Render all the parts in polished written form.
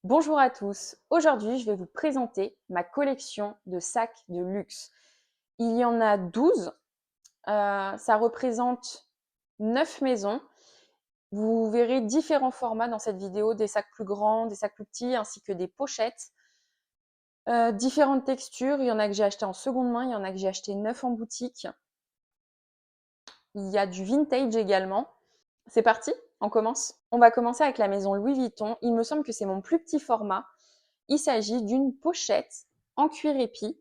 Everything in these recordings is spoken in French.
Bonjour à tous, aujourd'hui je vais vous présenter ma collection de sacs de luxe. Il y en a 12, ça représente 9 maisons. Vous verrez différents formats dans cette vidéo, des sacs plus grands, des sacs plus petits, ainsi que des pochettes. Différentes textures, il y en a que j'ai acheté en seconde main, il y en a que j'ai acheté neuf en boutique. Il y a du vintage également. C'est parti, on commence. On va commencer avec la maison Louis Vuitton. Il me semble que c'est mon plus petit format. Il s'agit d'une pochette en cuir épi,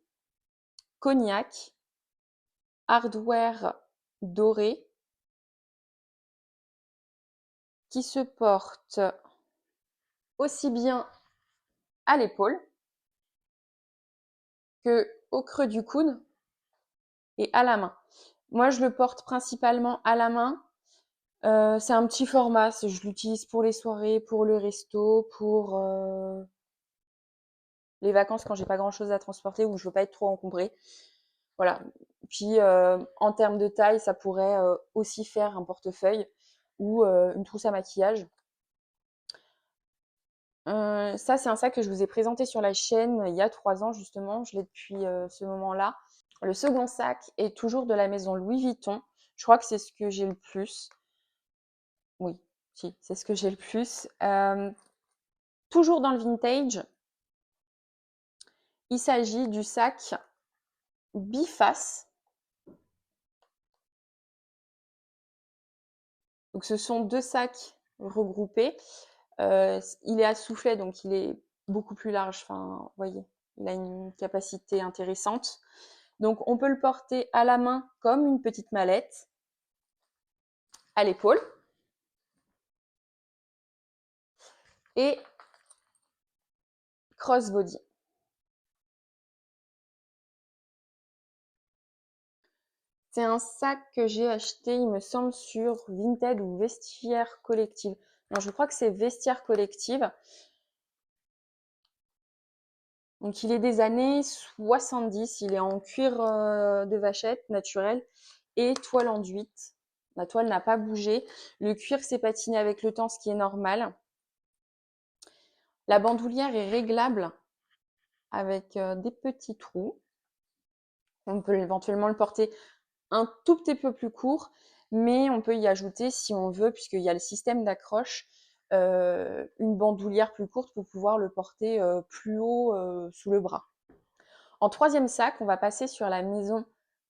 cognac, hardware doré, qui se porte aussi bien à l'épaule que au creux du coude et à la main. Moi, je le porte principalement à la main. C'est un petit format, je l'utilise pour les soirées, pour le resto, pour les vacances quand j'ai pas grand chose à transporter ou je veux pas être trop encombrée. Voilà. Puis en termes de taille, ça pourrait aussi faire un portefeuille ou une trousse à maquillage. Ça, c'est un sac que je vous ai présenté sur la chaîne il y a 3 ans justement. Je l'ai depuis ce moment-là. Le second sac est toujours de la maison Louis Vuitton. Je crois que c'est ce que j'ai le plus. Oui, si, c'est ce que j'ai le plus. Toujours dans le vintage, il s'agit du sac biface. Donc ce sont deux sacs regroupés. Il est à soufflet, donc il est beaucoup plus large. Enfin, vous voyez, il a une capacité intéressante. Donc on peut le porter à la main comme une petite mallette, à l'épaule. Et crossbody. C'est un sac que j'ai acheté, il me semble, sur Vinted ou Vestiaire Collective. Non, je crois que c'est Vestiaire Collective. Donc il est des années 70, il est en cuir de vachette naturel et toile enduite. La toile n'a pas bougé. Le cuir s'est patiné avec le temps, ce qui est normal. La bandoulière est réglable avec des petits trous. On peut éventuellement le porter un tout petit peu plus court, mais on peut y ajouter, si on veut, puisqu'il y a le système d'accroche, une bandoulière plus courte pour pouvoir le porter plus haut sous le bras. En troisième sac, on va passer sur la maison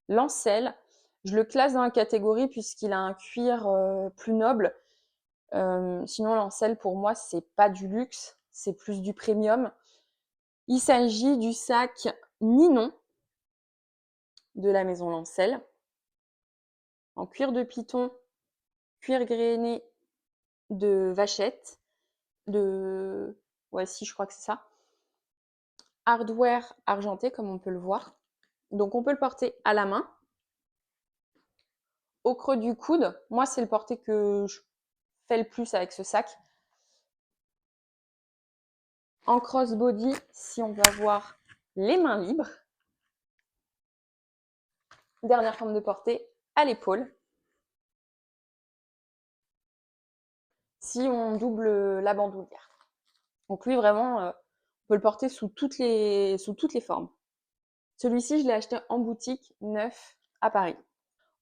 Lancel. Je le classe dans la catégorie puisqu'il a un cuir plus noble. Sinon, Lancel, pour moi, c'est pas du luxe, c'est plus du premium. Il s'agit du sac Ninon de la maison Lancel, en cuir de python, cuir grainé de vachette, de... Ouais, si, je crois que c'est ça. Hardware argenté, comme on peut le voir. Donc, on peut le porter à la main, au creux du coude. Moi, c'est le porté que je fais le plus avec ce sac. En crossbody, si on veut avoir les mains libres. Dernière forme de portée, à l'épaule. Si on double la bandoulière. Donc lui, vraiment, on peut le porter sous toutes les formes. Celui-ci, je l'ai acheté en boutique, neuf, à Paris.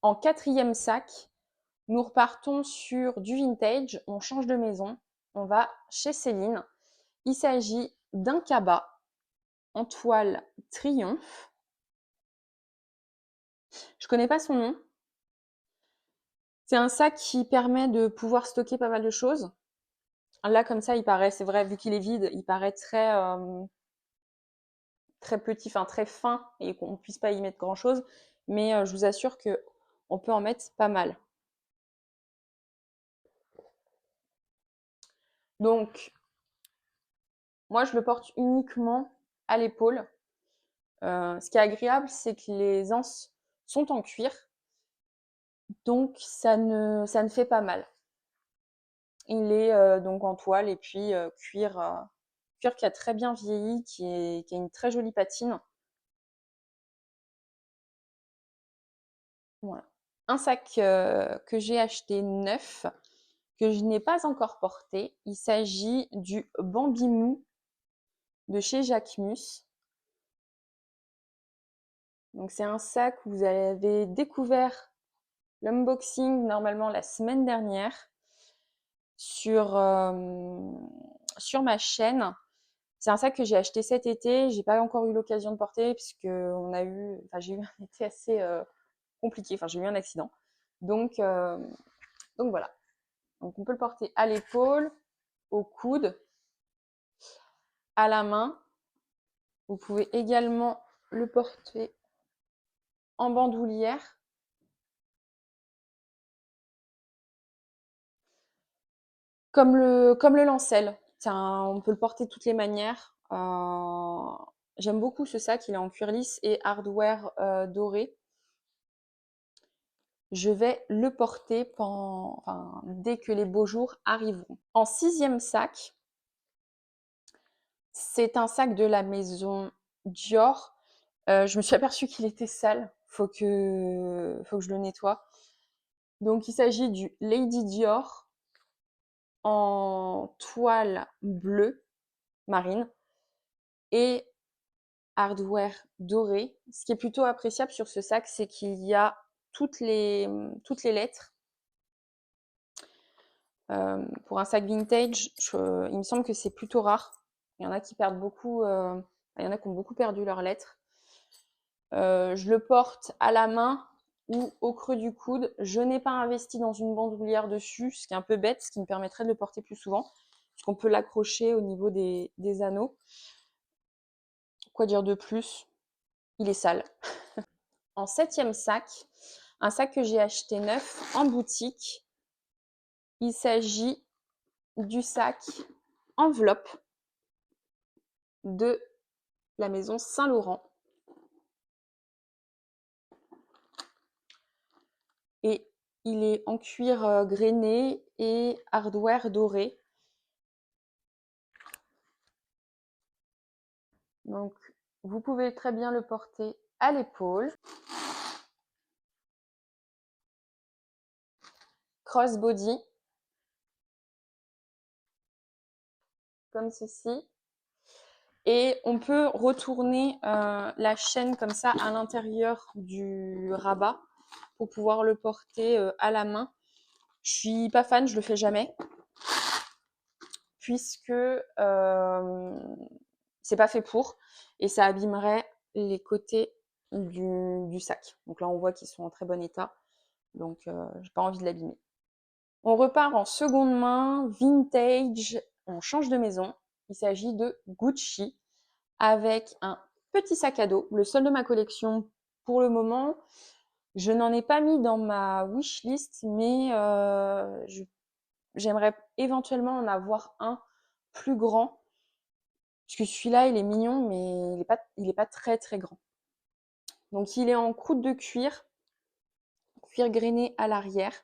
En quatrième sac, nous repartons sur du vintage, on change de maison, on va chez Céline. Il s'agit d'un cabas en toile Triomphe. Je connais pas son nom. C'est un sac qui permet de pouvoir stocker pas mal de choses. Là, comme ça, il paraît, c'est vrai, vu qu'il est vide, il paraît très petit, enfin très fin, et qu'on ne puisse pas y mettre grand chose. Mais je vous assure que on peut en mettre pas mal. Donc, moi, je le porte uniquement à l'épaule. Ce qui est agréable, c'est que les anses sont en cuir, donc ça ne fait pas mal. Il est donc en toile et puis cuir qui a très bien vieilli, qui a une très jolie patine. Voilà. Un sac que j'ai acheté neuf, que je n'ai pas encore porté. Il s'agit du Bambimou de chez Jacquemus. Donc c'est un sac où vous avez découvert l'unboxing normalement la semaine dernière sur, sur ma chaîne. C'est un sac que j'ai acheté cet été. J'ai pas encore eu l'occasion de porter puisque j'ai eu un été assez compliqué. Enfin, j'ai eu un accident. Donc, euh, donc voilà. Donc on peut le porter à l'épaule, au coude, à la main. Vous pouvez également le porter en bandoulière. Comme le Lancel. On peut le porter de toutes les manières. J'aime beaucoup ce sac, il est en cuir lisse et hardware doré. Je vais le porter dès que les beaux jours arriveront. En 6e sac, c'est un sac de la maison Dior. Je me suis aperçue qu'il était sale. Faut que je le nettoie. Donc il s'agit du Lady Dior en toile bleue marine et hardware doré. Ce qui est plutôt appréciable sur ce sac, c'est qu'il y a toutes les lettres. Pour un sac vintage, il me semble que c'est plutôt rare. Il y en a qui perdent beaucoup, il y en a qui ont beaucoup perdu leurs lettres. Je le porte à la main ou au creux du coude. Je n'ai pas investi dans une bandoulière dessus, ce qui est un peu bête, ce qui me permettrait de le porter plus souvent, puisqu'on peut l'accrocher au niveau des anneaux. Quoi dire de plus? Il est sale. En 7e sac, un sac que j'ai acheté neuf en boutique. Il s'agit du sac enveloppe de la maison Saint-Laurent. Et il est en cuir grainé et hardware doré. Donc, vous pouvez très bien le porter à l'épaule. Crossbody, comme ceci. Et on peut retourner la chaîne comme ça à l'intérieur du rabat pour pouvoir le porter à la main. Je suis pas fan, je le fais jamais, puisque c'est pas fait pour et ça abîmerait les côtés du sac. Donc là, on voit qu'ils sont en très bon état, donc j'ai pas envie de l'abîmer. On repart en seconde main, vintage, on change de maison. Il s'agit de Gucci avec un petit sac à dos, le seul de ma collection pour le moment. Je n'en ai pas mis dans ma wishlist, mais j'aimerais éventuellement en avoir un plus grand. Parce que celui-là, il est mignon, mais il est pas très très grand. Donc il est en croûte de cuir grainé à l'arrière,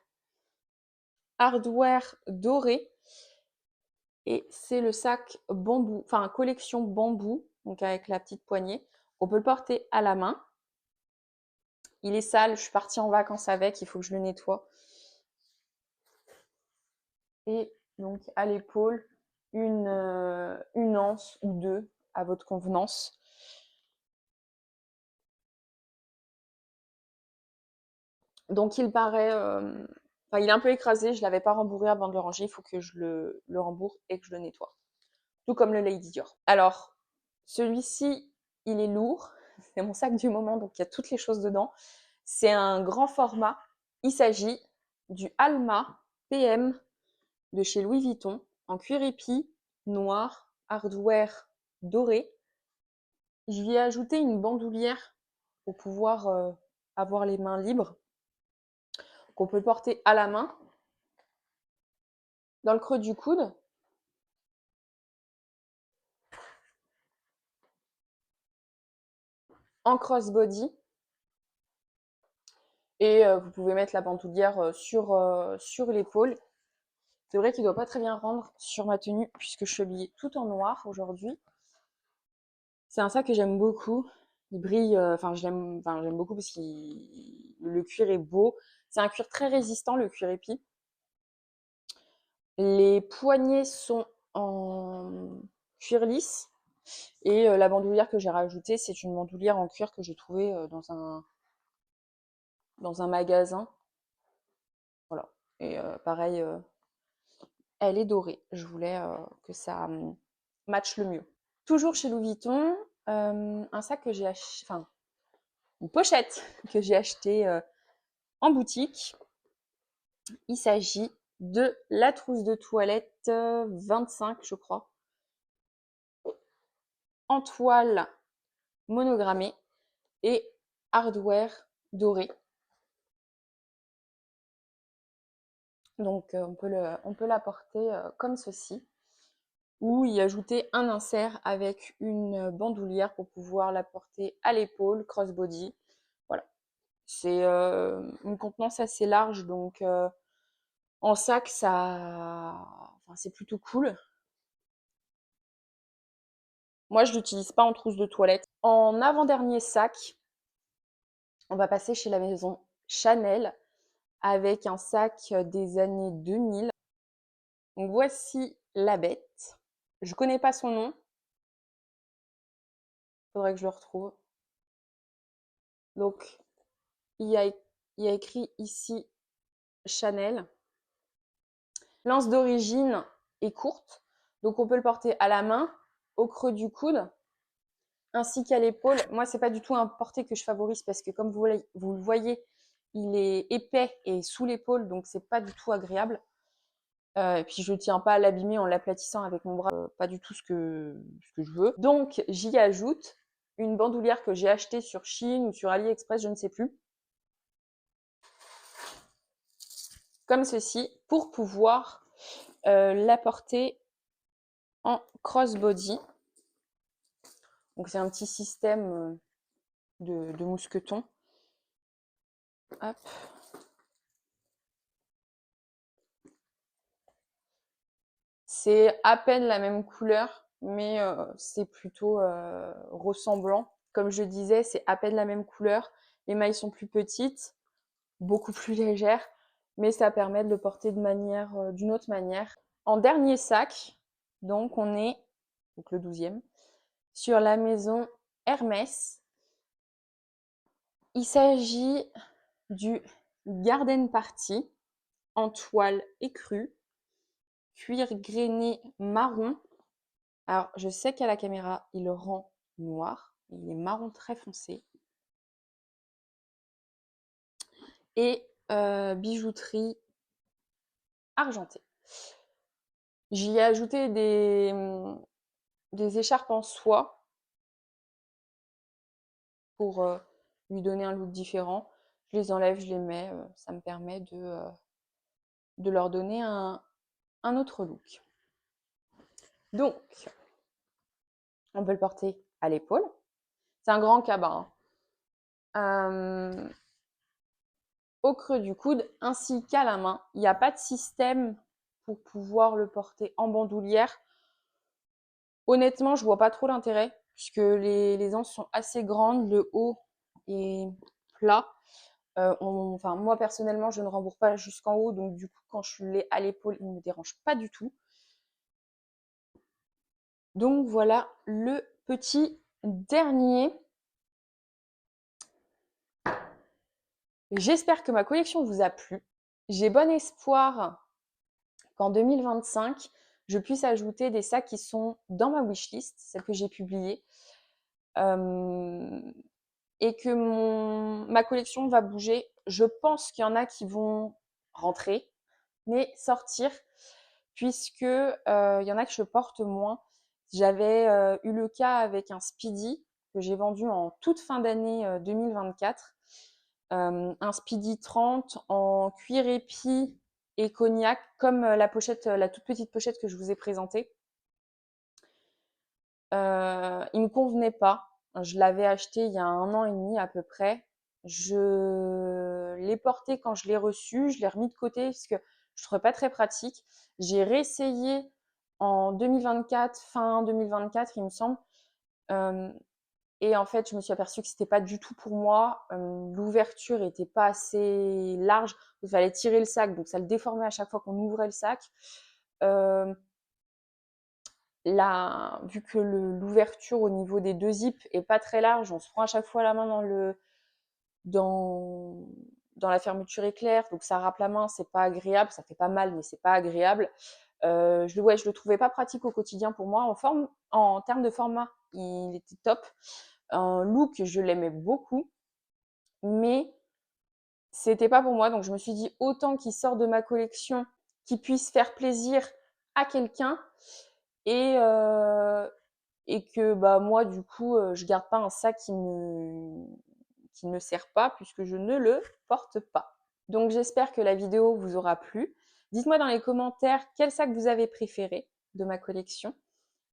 hardware doré. Et c'est le sac bambou, enfin collection bambou, donc avec la petite poignée. On peut le porter à la main. Il est sale, je suis partie en vacances avec, il faut que je le nettoie. Et donc à l'épaule, une anse ou deux à votre convenance. Donc il paraît, il est un peu écrasé, je l'avais pas rembourré avant de le ranger, il faut que je le rembourre et que je le nettoie. Tout comme le Lady Dior. Alors, celui-ci, il est lourd, c'est mon sac du moment, donc il y a toutes les choses dedans. C'est un grand format. Il s'agit du Alma PM de chez Louis Vuitton en cuir épi, noir, hardware doré. Je lui ai ajouté une bandoulière pour pouvoir avoir les mains libres, qu'on peut porter à la main, dans le creux du coude. En crossbody. Et vous pouvez mettre la bandoulière sur l'épaule. C'est vrai qu'il ne doit pas très bien rendre sur ma tenue puisque je suis habillée tout en noir aujourd'hui. C'est un sac que j'aime beaucoup. Il brille, j'aime beaucoup parce que le cuir est beau. C'est un cuir très résistant, le cuir épi. Les poignets sont en cuir lisse. Et la bandoulière que j'ai rajoutée, c'est une bandoulière en cuir que j'ai trouvée dans un magasin. Voilà. Et pareil, elle est dorée. Je voulais que ça matche le mieux. Toujours chez Louis Vuitton, un sac que j'ai acheté, enfin, une pochette que j'ai achetée en boutique. Il s'agit de la trousse de toilette 25, je crois, en toile monogrammée et hardware doré. Donc on peut la porter comme ceci, ou y ajouter un insert avec une bandoulière pour pouvoir la porter à l'épaule, crossbody. Voilà. C'est une contenance assez large, donc en sac, enfin, c'est plutôt cool. Moi, je l'utilise pas en trousse de toilette. En avant-dernier sac, on va passer chez la maison Chanel avec un sac des années 2000. Donc voici la bête. Je connais pas son nom. Faudrait que je le retrouve. Donc il y a écrit ici Chanel. L'anse d'origine est courte, donc on peut le porter à la main, au creux du coude, ainsi qu'à l'épaule. Moi, c'est pas du tout un porté que je favorise parce que comme vous le voyez, il est épais et sous l'épaule, donc c'est pas du tout agréable. Et puis je tiens pas à l'abîmer en l'aplatissant avec mon bras, pas du tout ce que je veux. Donc j'y ajoute une bandoulière que j'ai achetée sur Shein ou sur AliExpress, je ne sais plus, comme ceci, pour pouvoir la porter en crossbody. Donc c'est un petit système de mousqueton. Hop. C'est à peine la même couleur, mais c'est plutôt ressemblant. Comme je disais, c'est à peine la même couleur. Les mailles sont plus petites, beaucoup plus légères, mais ça permet de le porter d'une autre manière. En dernier sac, donc on est, donc le 12e, sur la maison Hermès. Il s'agit du Garden Party en toile écrue, cuir grainé marron. Alors, je sais qu'à la caméra, il le rend noir. Il est marron très foncé. Et bijouterie argentée. J'y ai ajouté des écharpes en soie pour lui donner un look différent. Je les enlève, je les mets. Ça me permet de leur donner un autre look. Donc, on peut le porter à l'épaule. C'est un grand cabas. Au creux du coude ainsi qu'à la main. Il n'y a pas de système pour pouvoir le porter en bandoulière. Honnêtement, je vois pas trop l'intérêt puisque les anses sont assez grandes, le haut est plat. Enfin, moi personnellement, je ne rembourre pas jusqu'en haut, donc du coup, quand je l'ai à l'épaule, il ne me dérange pas du tout. Donc voilà le petit dernier. J'espère que ma collection vous a plu. J'ai bon espoir qu'en 2025, je puisse ajouter des sacs qui sont dans ma wishlist, celle que j'ai publiée, et que ma collection va bouger. Je pense qu'il y en a qui vont rentrer, mais sortir, puisque il y en a que je porte moins. J'avais eu le cas avec un Speedy que j'ai vendu en toute fin d'année 2024. Un Speedy 30 en cuir épi et cognac, comme la pochette, la toute petite pochette que je vous ai présentée. Il me convenait pas. Je l'avais acheté il y a 1 an et demi à peu près. Je l'ai porté quand je l'ai reçu, je l'ai remis de côté parce que je trouvais pas très pratique. J'ai réessayé en 2024, fin 2024, il me semble. Et en fait, je me suis aperçue que c'était pas du tout pour moi. L'ouverture était pas assez large. Il fallait tirer le sac, donc ça le déformait à chaque fois qu'on ouvrait le sac. Là, vu que l'ouverture au niveau des deux zips est pas très large, on se prend à chaque fois la main dans, dans la fermeture éclair, donc ça râpe la main, c'est pas agréable, ça fait pas mal, mais c'est pas agréable. Je le trouvais pas pratique au quotidien pour moi. En termes de format, il était top. En look, je l'aimais beaucoup, mais c'était pas pour moi. Donc je me suis dit autant qu'il sort de ma collection, qu'il puisse faire plaisir à quelqu'un et, et que bah moi du coup je garde pas un sac qui ne me sert pas puisque je ne le porte pas. Donc j'espère que la vidéo vous aura plu. Dites-moi dans les commentaires quel sac vous avez préféré de ma collection,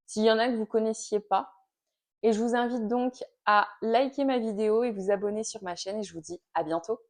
s'il y en a que vous connaissiez pas. Et je vous invite donc à liker ma vidéo et vous abonner sur ma chaîne et je vous dis à bientôt.